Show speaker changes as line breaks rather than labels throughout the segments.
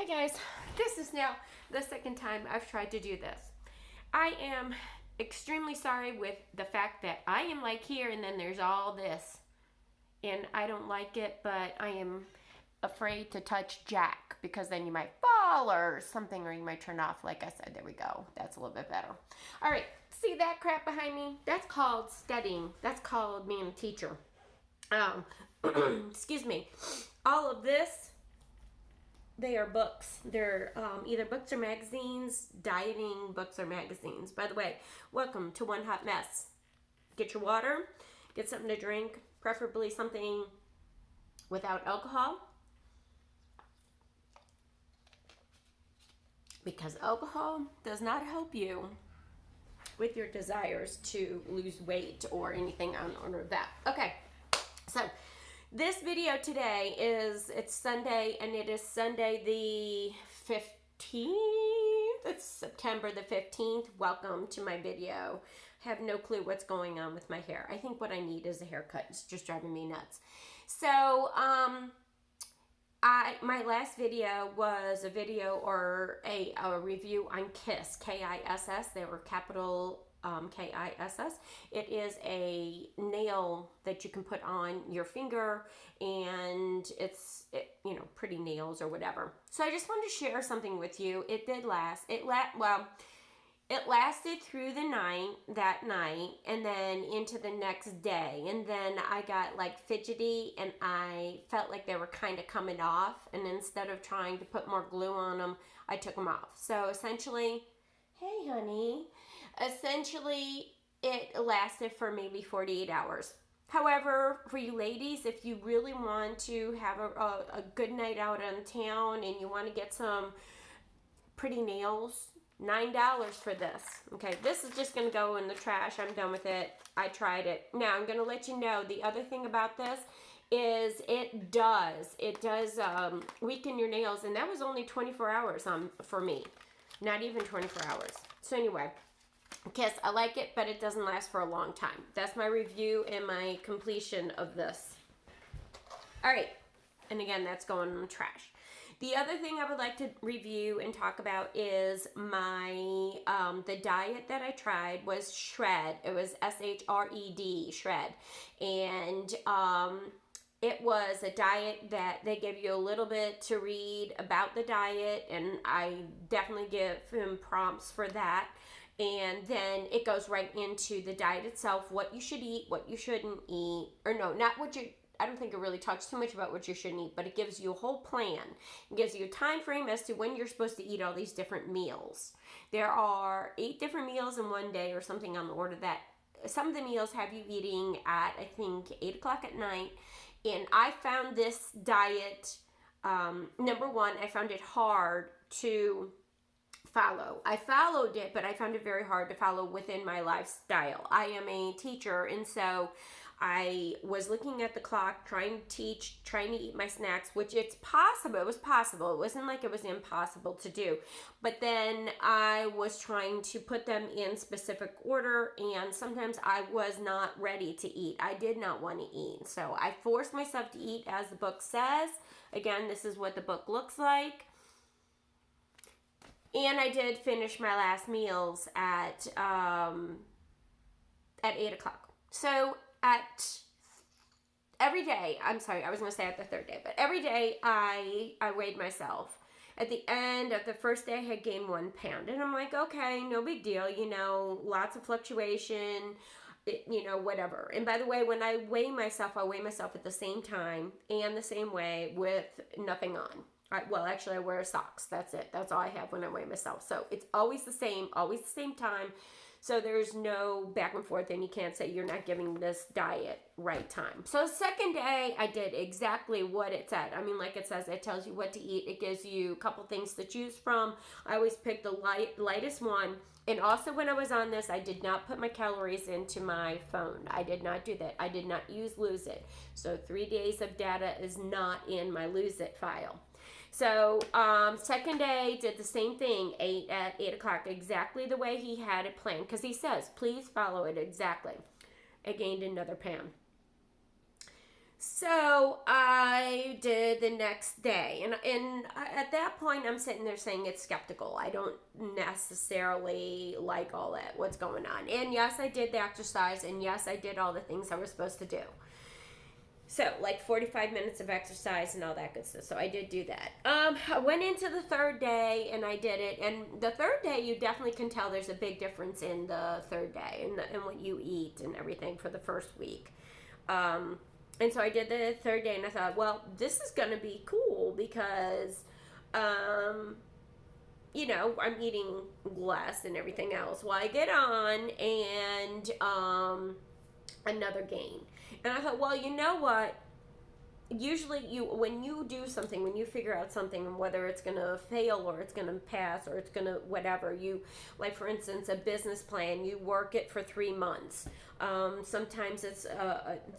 guys, this is now the second time I've tried to do this. I am extremely sorry with the fact that I am like here and then there's all this. And I don't like it, but I am afraid to touch Jack because then you might fall or something, or you might turn off. Like I said, there we go. That's a little bit better. All right, see that crap behind me? That's called studying. That's called being a teacher. Excuse me. All of this, they are books. They're either books or magazines, dieting books or magazines. By the way, welcome to One Hot Mess. Get your water, get something to drink, preferably something without alcohol, because alcohol does not help you with your desires to lose weight or anything on order of that. Okay, so this video today it's Sunday, and it is Sunday the 15th. It's September the 15th. Welcome to my video. I have no clue what's going on with my hair. I think what I need is a haircut. It's just driving me nuts. So, my last video was a video or a review on Kiss, K-I-S-S. They were capital K-I-S-S. It is a nail that you can put on your finger, and it's pretty nails or whatever. So I just wanted to share something with you. It did last. It lasted through that night, and then into the next day. And then I got like fidgety, and I felt like they were kind of coming off. And instead of trying to put more glue on them, I took them off. So essentially, hey honey, essentially it lasted for maybe 48 hours. However, for you ladies, if you really want to have a good night out on town and you want to get some pretty nails, $9 for this. Okay, this is just going to go in the trash. I'm done with it. I tried it. Now, I'm going to let you know the other thing about this is it does weaken your nails, and that was only 24 hours for me. Not even 24 hours. So anyway, Kiss, I like it, but it doesn't last for a long time. That's my review and my completion of this. All right, and again, that's going in the trash. The other thing I would like to review and talk about is my, the diet that I tried was Shred. It was S-H-R-E-D, Shred. And it was a diet that they give you a little bit to read about the diet, and I definitely give him prompts for that. And then it goes right into the diet itself, what you should eat, what you shouldn't eat, or no, not what you, I don't think it really talks too much about what you shouldn't eat, but it gives you a whole plan. It gives you a time frame as to when you're supposed to eat all these different meals. There are 8 different meals in one day or something on the order that. Some of the meals have you eating at, I think, 8 o'clock at night. And I found this diet, number one, I found it hard to follow. I followed it, but I found it very hard to follow within my lifestyle. I am a teacher, and so I was looking at the clock, trying to teach, trying to eat my snacks, which it's possible. It was possible. It wasn't like it was impossible to do. But then I was trying to put them in specific order, and sometimes I was not ready to eat. I did not want to eat. So I forced myself to eat as the book says. Again, this is what the book looks like. And I did finish my last meals at 8 o'clock. So every day, I'm sorry, I was going to say at the third day, but every day I weighed myself. At the end of the first day, I had gained 1 pound. And I'm like, okay, no big deal, lots of fluctuation, whatever. And by the way, when I weigh myself at the same time and the same way with nothing on. Actually, I wear socks. That's it. That's all I have when I weigh myself. So it's always the same time. So there's no back and forth, and you can't say you're not giving this diet right time. So second day, I did exactly what it said. I mean, like it says, it tells you what to eat. It gives you a couple things to choose from. I always pick the lightest one. And also when I was on this, I did not put my calories into my phone. I did not do that. I did not use Lose It. So 3 days of data is not in my Lose It file. So, second day, did the same thing, at 8 o'clock, exactly the way he had it planned, because he says, please follow it exactly. I gained another pound. So I did the next day, and at that point, I'm sitting there saying it's skeptical. I don't necessarily like all that what's going on. And yes, I did the exercise, and yes, I did all the things I was supposed to do. So like 45 minutes of exercise and all that good stuff. So I did do that. I went into the third day and I did it. And the third day, you definitely can tell there's a big difference in the third day and what you eat and everything for the first week. And so I did the third day, and I thought, well, this is going to be cool because, I'm eating less and everything else. Well, I get on and another gain. And I thought, well, you know what? Usually when you do something, when you figure out something, and whether it's going to fail or it's going to pass or it's going to whatever, you, like for instance, a business plan, you work it for 3 months. Sometimes it's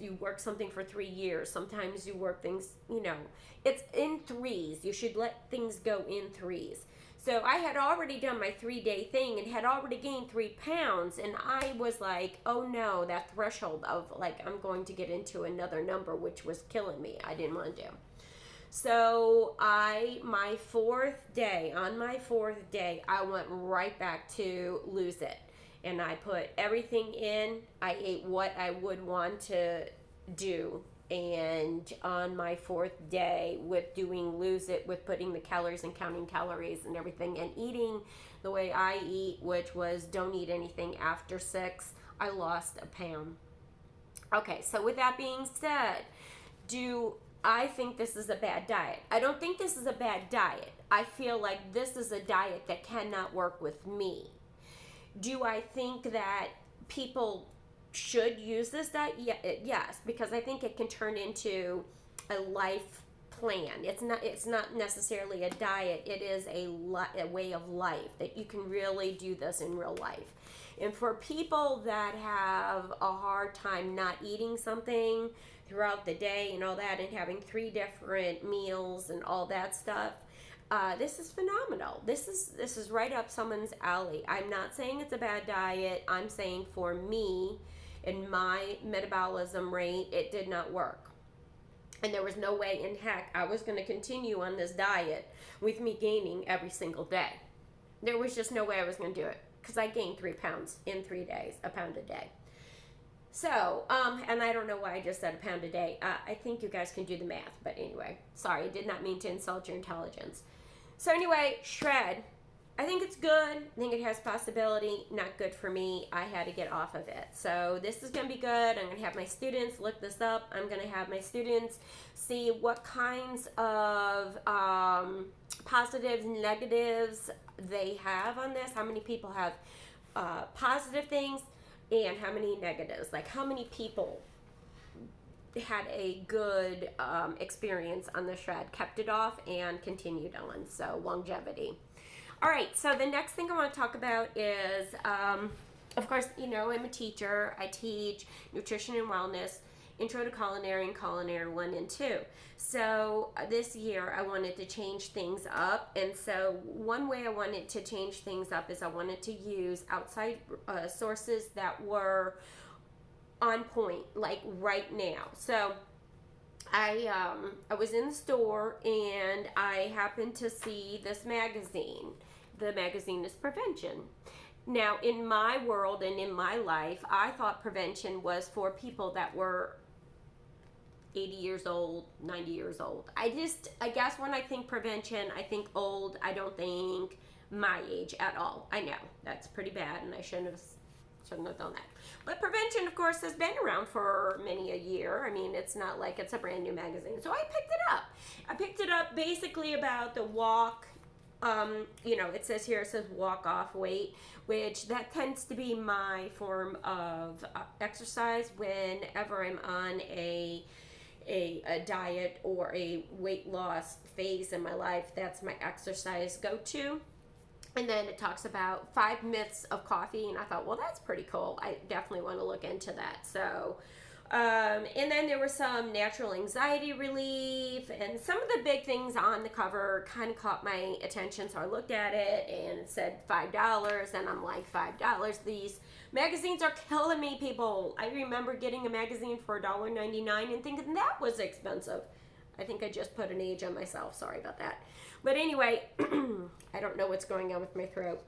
you work something for 3 years. Sometimes you work things, it's in threes. You should let things go in threes. So I had already done my 3-day thing and had already gained 3 pounds. And I was like, oh no, that threshold of like, I'm going to get into another number, which was killing me. I didn't want to do. So on my fourth day, I went right back to lose it. And I put everything in. I ate what I would want to do. And on my fourth day with doing lose it, with putting the calories and counting calories and everything and eating the way I eat, which was don't eat anything after 6, I lost a pound. Okay, so with that being said, do I think this is a bad diet? I don't think this is a bad diet. I feel like this is a diet that cannot work with me. Do I think that people should use this diet? Yes, because I think it can turn into a life plan. It's not necessarily a diet. It is a way of life that you can really do this in real life. And for people that have a hard time not eating something throughout the day and all that, and having 3 different meals and all that stuff, this is phenomenal. This is right up someone's alley. I'm not saying it's a bad diet. I'm saying for me and my metabolism rate, it did not work. And there was no way in heck I was going to continue on this diet with me gaining every single day. There was just no way I was going to do it, because I gained 3 pounds in 3 days, a pound a day. So, and I don't know why I just said a pound a day. I think you guys can do the math, but anyway, sorry, I did not mean to insult your intelligence. So anyway, shred. I think it's good. I think it has possibility. Not good for me. I had to get off of it. So this is going to be good. I'm going to have my students look this up. I'm going to have my students see what kinds of positives, negatives they have on this. How many people have positive things and how many negatives. Like how many people had a good experience on the shred, kept it off, and continued on. So longevity. All right, so the next thing I want to talk about is, of course, I'm a teacher. I teach nutrition and wellness, intro to culinary, and culinary 1 and 2. So this year I wanted to change things up. And so one way I wanted to change things up is I wanted to use outside sources that were on point, like right now. So I was in the store and I happened to see this magazine. The magazine is Prevention. Now, in my world and in my life, I thought prevention was for people that were 80 years old, 90 years old. I guess when I think prevention, I think old. I don't think my age at all. I know that's pretty bad, and I shouldn't have done that. But prevention, of course, has been around for many a year. I mean, it's not like it's a brand new magazine. So I picked it up. I picked it up basically about the walk. It says here, it says walk off weight, which that tends to be my form of exercise whenever I'm on a diet or a weight loss phase in my life. That's my exercise go-to. And then it talks about 5 myths of coffee, and I thought, well, that's pretty cool. I definitely want to look into that. So And then there was some natural anxiety relief, and some of the big things on the cover kind of caught my attention. So I looked at it and it said $5, and I'm like, $5? These magazines are killing me, people. I remember getting a magazine for $1.99 and thinking that was expensive. I think I just put an age on myself. Sorry about that. But anyway, I don't know what's going on with my throat.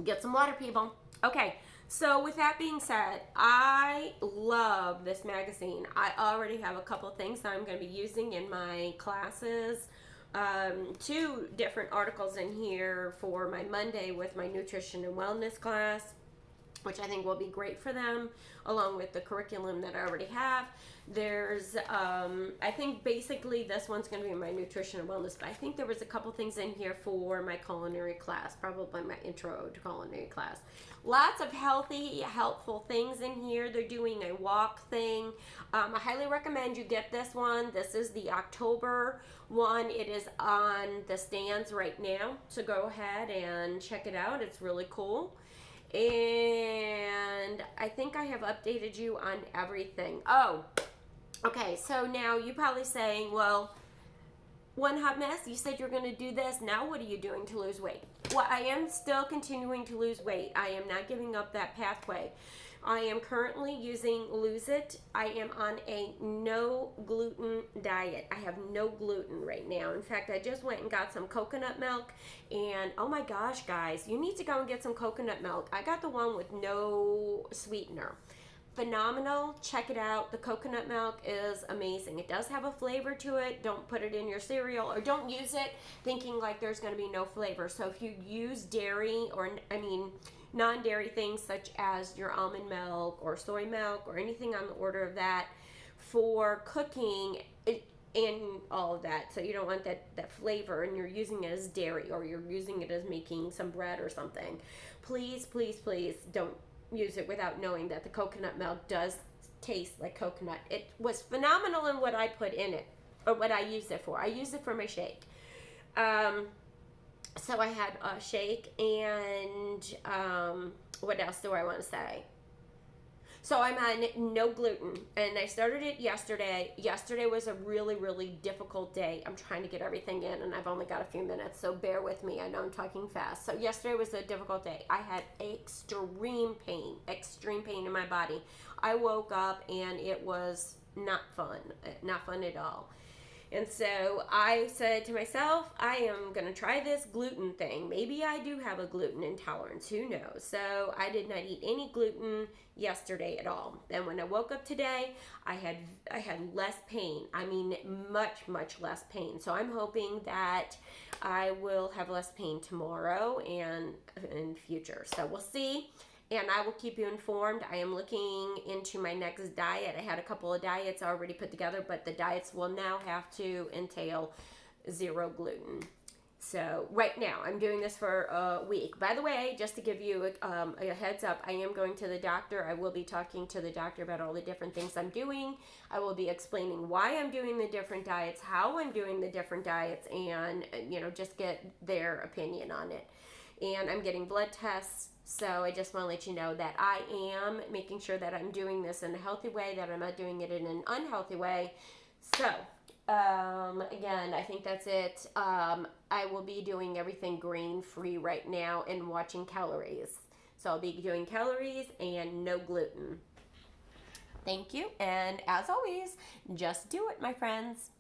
Get some water, people. Okay, so with that being said, I love this magazine. I already have a couple things that I'm going to be using in my classes. 2 different articles in here for my Monday with my nutrition and wellness class, which I think will be great for them, along with the curriculum that I already have. There's, I think basically this one's going to be my nutrition and wellness, but I think there was a couple things in here for my culinary class, probably my intro to culinary class. Lots of healthy, helpful things in here. They're doing a walk thing. I highly recommend you get this one. This is the October one. It is on the stands right now, so go ahead and check it out. It's really cool. And I think I have updated you on everything. Oh, okay, so now you're probably saying, well, One Hot Mess, you said you're going to do this. Now what are you doing to lose weight? Well, I am still continuing to lose weight. I am not giving up that pathway. I am currently using Lose It. I am on a no gluten diet. I have no gluten right now. In fact, I just went and got some coconut milk, and oh my gosh, guys, you need to go and get some coconut milk. I got the one with no sweetener. Phenomenal. Check it out. The coconut milk is amazing. It does have a flavor to it. Don't put it in your cereal, or don't use it thinking like there's going to be no flavor. So if you use dairy, or non-dairy things such as your almond milk or soy milk or anything on the order of that for cooking and all of that, so you don't want that flavor and you're using it as dairy, or you're using it as making some bread or something, please don't use it without knowing that the coconut milk does taste like coconut. It was phenomenal in what I put in it, or what I used it for. I used it for my shake. So I had a shake, and what else do I want to say? So I'm on no gluten, and I started it yesterday. Yesterday was a really, really difficult day. I'm trying to get everything in, and I've only got a few minutes, so bear with me. I know I'm talking fast. So yesterday was a difficult day. I had extreme pain in my body. I woke up, and it was not fun at all. And so I said to myself, I am going to try this gluten thing. Maybe I do have a gluten intolerance. Who knows? So I did not eat any gluten yesterday at all. Then when I woke up today, I had less pain. I mean, much less pain. So I'm hoping that I will have less pain tomorrow and in future. So we'll see. And I will keep you informed. I am looking into my next diet. I had a couple of diets already put together, but the diets will now have to entail 0 gluten. So right now, I'm doing this for a week. By the way, just to give you a heads up, I am going to the doctor. I will be talking to the doctor about all the different things I'm doing. I will be explaining why I'm doing the different diets, how I'm doing the different diets, and just get their opinion on it. And I'm getting blood tests. So I just want to let you know that I am making sure that I'm doing this in a healthy way, that I'm not doing it in an unhealthy way. So, again, I think that's it. I will be doing everything grain-free right now and watching calories. So I'll be doing calories and no gluten. Thank you. And as always, just do it, my friends.